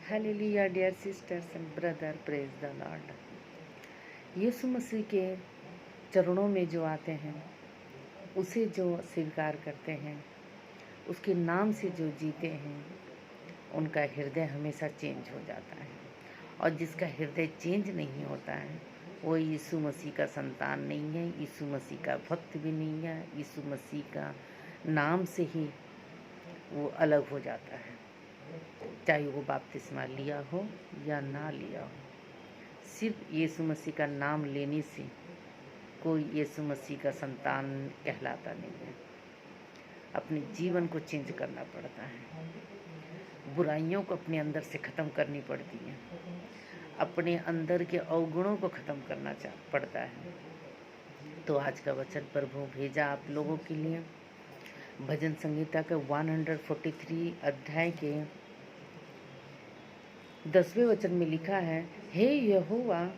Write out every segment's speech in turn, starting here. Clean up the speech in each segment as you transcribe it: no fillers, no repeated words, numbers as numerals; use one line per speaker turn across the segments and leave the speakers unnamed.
Hallelujah dear sisters and brother, praise the Lord. Yeshu Masih के चरणों में जो आते हैं, उसे जो स्वीकार करते हैं, उसके नाम से जो जीते हैं, उनका हृदय हमेशा चेंज हो जाता है। और जिसका हृदय चेंज नहीं होता है वो यीशु मसीह का संतान नहीं है, यीशु मसीह का भक्त भी नहीं है। यीशु मसीह का नाम से ही वो अलग हो जाता है, चाहे वो बपतिस्मा लिया हो या ना लिया हो। सिर्फ यीशु मसीह का नाम लेने से कोई यीशु मसीह का संतान कहलाता नहीं है। अपने जीवन को चेंज करना पड़ता है, बुराइयों को अपने अंदर से ख़त्म करनी पड़ती है, अपने अंदर के अवगुणों को ख़त्म करना पड़ता है। तो आज का वचन प्रभु भेजा आप लोगों के लिए। भजन संहिता के 143 अध्याय के 10वें वचन में लिखा है, हे यहोवा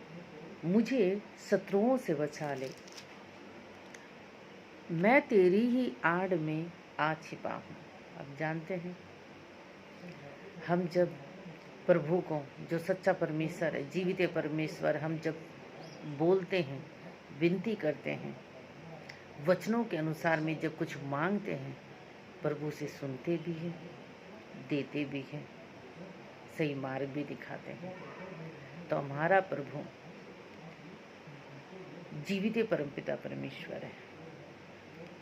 मुझे शत्रुओं से बचा ले, मैं तेरी ही आड़ में आ छिपा हूँ। अब जानते हैं, हम जब प्रभु को, जो सच्चा परमेश्वर है, जीवित परमेश्वर, हम जब बोलते हैं, विनती करते हैं, वचनों के अनुसार में जब कुछ मांगते हैं, प्रभु से सुनते भी हैं, देते भी हैं, सही मार्ग भी दिखाते हैं। तो हमारा प्रभु जीवित परमपिता परमेश्वर है।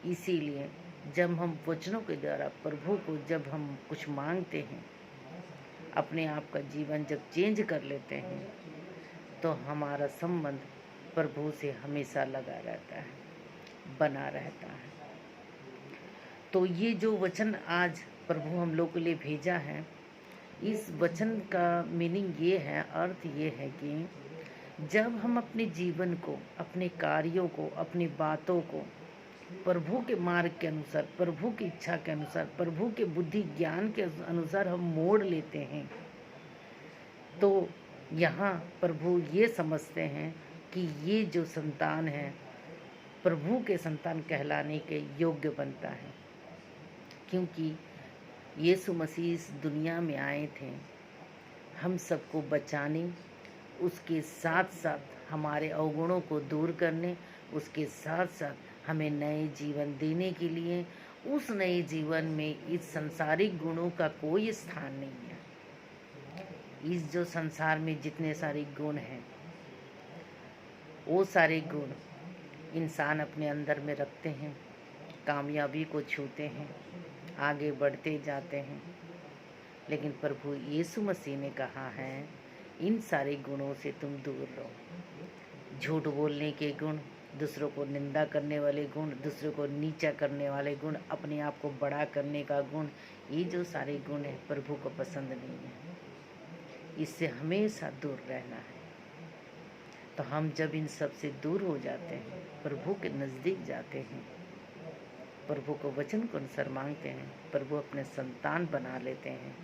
इसीलिए जब हम वचनों के द्वारा प्रभु को, जब हम कुछ मांगते हैं, अपने आप का जीवन जब चेंज कर लेते हैं, तो हमारा संबंध प्रभु से हमेशा लगा रहता है, बना रहता है। तो ये जो वचन आज प्रभु हम लोग के लिए भेजा है, इस वचन का मीनिंग ये है, अर्थ ये है कि जब हम अपने जीवन को, अपने कार्यों को, अपनी बातों को प्रभु के मार्ग के अनुसार, प्रभु की इच्छा के अनुसार, प्रभु के बुद्धि ज्ञान के अनुसार हम मोड़ लेते हैं, तो यहाँ प्रभु ये समझते हैं कि ये जो संतान है प्रभु के संतान कहलाने के योग्य बनता है। क्योंकि यीशु मसीह इस दुनिया में आए थे हम सबको बचाने, उसके साथ साथ हमारे अवगुणों को दूर करने, उसके साथ साथ हमें नए जीवन देने के लिए। उस नए जीवन में इस संसारिक गुणों का कोई स्थान नहीं है। इस जो संसार में जितने सारे गुण हैं, वो सारे गुण इंसान अपने अंदर में रखते हैं, कामयाबी को छूते हैं, आगे बढ़ते जाते हैं। लेकिन प्रभु यीशु मसीह ने कहा है, इन सारे गुणों से तुम दूर रहो। झूठ बोलने के गुण, दूसरों को निंदा करने वाले गुण, दूसरों को नीचा करने वाले गुण, अपने आप को बड़ा करने का गुण, ये जो सारे गुण हैं प्रभु को पसंद नहीं है। इससे हमेशा दूर रहना है। तो हम जब इन सब से दूर हो जाते हैं, प्रभु के नज़दीक जाते हैं, प्रभु को वचन को अनुसार मांगते हैं, प्रभु अपने संतान बना लेते हैं,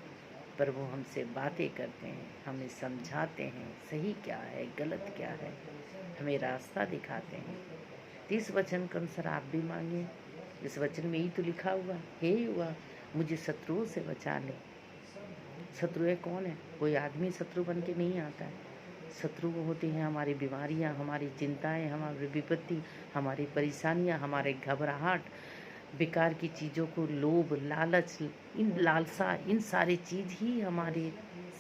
प्रभु हमसे बातें करते हैं, हमें समझाते हैं सही क्या है, गलत क्या है, हमें रास्ता दिखाते हैं। तो इस वचन के अनुसार आप भी मांगिए। इस वचन में ही तो लिखा हुआ, हे युवा मुझे शत्रुओं से बचा ले। शत्रु कौन है? कोई आदमी शत्रु बन के नहीं आता है। शत्रु होते हैं हमारी बीमारियां, हमारी चिंताएं, हमारी विपत्ति, हमारी परेशानियां, हमारे घबराहट, बेकार की चीज़ों को, लोभ, लालच, इन लालसा, इन सारी चीज़ ही हमारे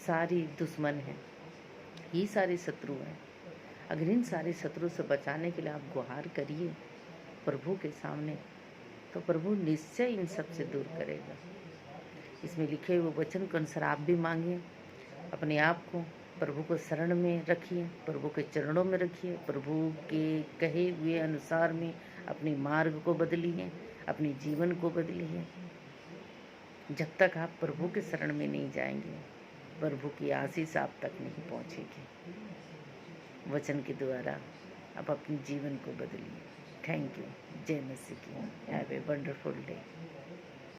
सारे दुश्मन हैं, ये सारे शत्रु हैं। अगर इन सारे शत्रु से बचाने के लिए आप गुहार करिए प्रभु के सामने, तो प्रभु निश्चय इन सब से दूर करेगा। इसमें लिखे हुए वचन के अनुसार आप भी मांगिए, अपने आप को प्रभु को शरण में रखिए, प्रभु के चरणों में रखिए, प्रभु के कहे हुए अनुसार में अपने मार्ग को बदलिए, अपने जीवन को बदलिए। जब तक आप प्रभु के शरण में नहीं जाएंगे, प्रभु की आशीष आप तक नहीं पहुंचेगी। वचन के द्वारा आप अपने जीवन को बदलिए। Thank you. जय मसीह की। Have a wonderful day.